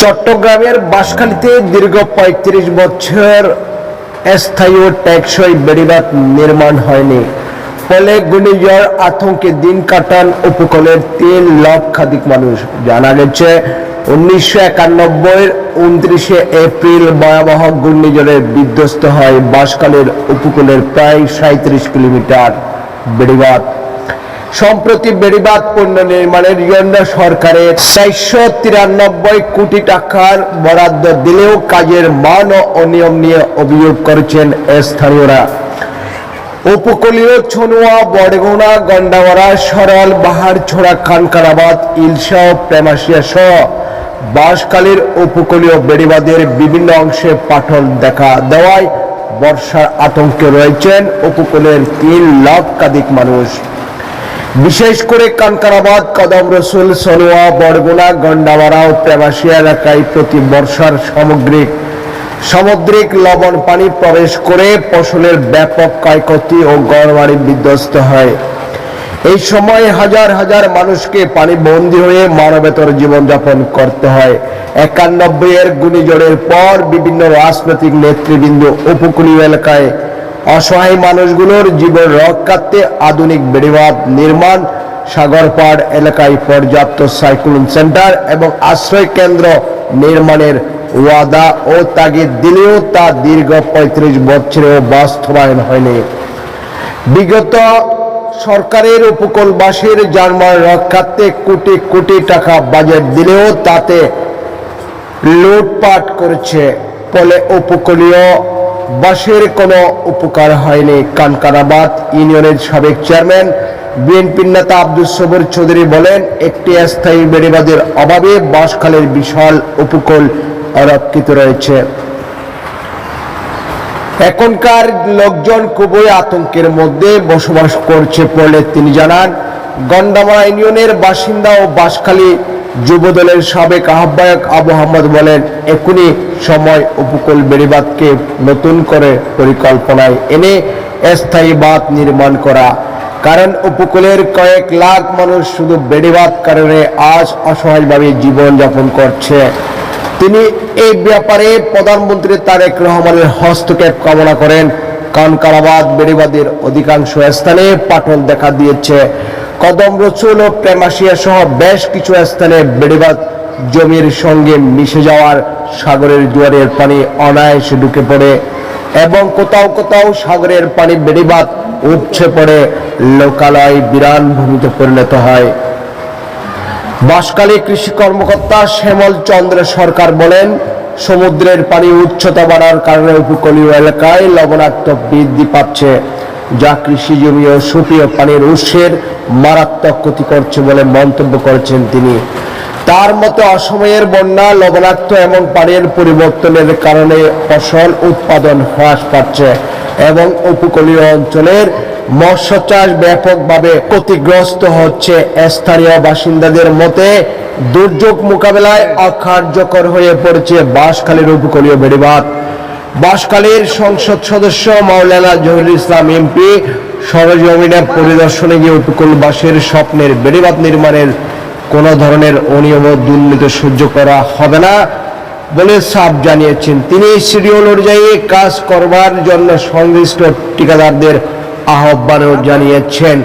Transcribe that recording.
চট্টগ্রামের বাঁশখালীতে দীর্ঘ ৩৫ বছর স্থায়ী ও টেকসই বেড়িবাঁধ নির্মাণ হয়নি। ফলে ঘূর্ণিঝড় আতঙ্কে দিন কাটান উপকূলের ৩ লক্ষাধিক মানুষ। জানা গেছে 1991-এর 29 এপ্রিল ভয়াবহ ঘূর্ণিঝড়ে বিধ্বস্ত হয় বাঁশখালীর উপকূলের প্রায় 37 কিলোমিটার বেড়িবাঁধ। সম্প্রতি বেড়িবাঁধ পুনর্নির্মাণের জন্য সরকারের 493 কোটি টাকার বরাদ্দ দিলেও কাজের মান ও অনিয়ম নিয়ে অভিযোগ করেছেন স্থানীয়রা। উপকূলীয় ছনুয়া, বড়গুনা, গন্ডামারা, সরল, বাহারছড়া, খানকারাবাদ, ইলশা ও প্রেমাশিয়া সহ বাঁশখালীর উপকূলীয় বেড়িবাঁধের বিভিন্ন অংশে ফাটল দেখা দেওয়ায় বর্ষার আতঙ্কে রয়েছেন উপকূলের 3 লক্ষাধিক মানুষ। বিশেষ করে কানকারাবাদ, কদম রসুল, সনুয়া, বড়গুনা, গন্ডামারা ও প্রেমাশিয়া এলাকায় প্রতি বর্ষার সামুদ্রিক লবণ পানি প্রবেশ করে ফসলের ব্যাপক ক্ষয়ক্ষতি ও ঘরবাড়ি বিধ্বস্ত হয়। এই সময় হাজার হাজার মানুষকে পানি বন্দী হয়ে মানবেতর জীবনযাপন করতে হয়। 91-এর ঘূর্ণিঝড়ের পর বিভিন্ন রাজনৈতিক নেতৃবৃন্দ উপকূলীয় এলাকায় অসহায় মানুষগুলোর জীবন রক্ষার্থে আধুনিক বেড়িবাঁধ নির্মাণ, সাগরপাড় এলাকায় পর্যাপ্ত সাইক্লোন সেন্টার এবং আশ্রয় কেন্দ্র নির্মাণের ওয়াদা ও তাগিদ দিলেও তা দীর্ঘ ৩৫ বছরেও বাস্তবায়ন হয়নি। বিগত সরকারের উপকূলবাসীর যানবাহন রক্ষার্থে কোটি কোটি টাকা বাজেট দিলেও তাতে লুটপাট করেছে। ফলে উপকূলীয় বাসের কোনো উপকার হয়নি। কানকারাবাদ ইউনিয়নের সাবেক চেয়ারম্যান বিএনপির নেতা আব্দুস সবুর চৌধুরী বলেন, একটি স্থায়ী বেড়িবাঁধের অভাবে বাঁশখালীর বিশাল উপকূল অরক্ষিত রয়েছে। এখনকার লোকজন খুবই আতঙ্কের মধ্যে বসবাস করছে বলে তিনি জানান। গন্ডামারা ইউনিয়নের বাসিন্দা ও বাঁশখালী যুবদলের সাবেক আহ্বায়ক আবু আহমদ বলেন, এখনই সময় উপকূল বেড়িবাঁধকে নতুন করে পরিকল্পনায় এনে স্থায়ী বাঁধ নির্মাণ করা। কারণ উপকূলের কয়েক লাখ মানুষ শুধু বেড়িবাঁধ কারণে আজ অসহায়ভাবে জীবনযাপন করছে। তিনি এই ব্যাপারে প্রধানমন্ত্রী তারেক রহমানের হস্তক্ষেপ কামনা করেন। কানকারাবাদ বেড়িবাঁধের অধিকাংশ স্থানে ফাটল দেখা দিয়েছে। কদম রসুল ও প্রেমাশিয়া সহ বেশ কিছু স্থানে বেড়িবাঁধ জমির সঙ্গে মিশে যাওয়ার সাগরের জোয়ারের পানি অনায়াসে ঢুকে পড়ে এবং কোথাও কোথাও সাগরের পানি বেড়িবাঁধ উপচে পড়ে লোকালয় বিরান ভূমিতে পরিণত হয়। বাঁশখালী কৃষি কর্মকর্তা শ্যামল চন্দ্র সরকার বলেন, সমুদ্রের পানি উচ্চতা বাড়ার কারণে উপকূলীয় এলাকায় লবণাক্ত বৃদ্ধি পাচ্ছে, যা কৃষি জমি ও সুপেয় পানির উৎসের মারাত্মক ক্ষতি করছে বলে মন্তব্য করেছেন তিনি। তার মতে অসময়ের বন্যা, লবণাক্ত এবং পানির পরিবর্তনের কারণে ফসল উৎপাদন হ্রাস পাচ্ছে এবং উপকূলীয় অঞ্চলের মৎস্য চাষ ব্যাপকভাবে ক্ষতিগ্রস্ত হচ্ছে। স্থানীয় বাসিন্দাদের মতে দুর্যোগ মোকাবেলায় অকার্যকর হয়ে পড়েছে বাঁশখালীর উপকূলীয় বেড়িবাঁধ। বাঁশখালীর সংসদ সদস্য মাওলানা জহিরুল ইসলাম এমপি সরেজমিনে পরিদর্শনে গিয়ে উপকূলবাসীর স্বপ্নের বেড়িবাঁধ নির্মাণের কোনো ধরনের অনিয়ম ও দুর্নীতি সহ্য করা হবে না বলে সাফ জানিয়েছেন। তিনি শিডিউল অনুযায়ী কাজ করবার জন্য সংশ্লিষ্ট ঠিকাদারদের আহ্বানও জানিয়েছেন।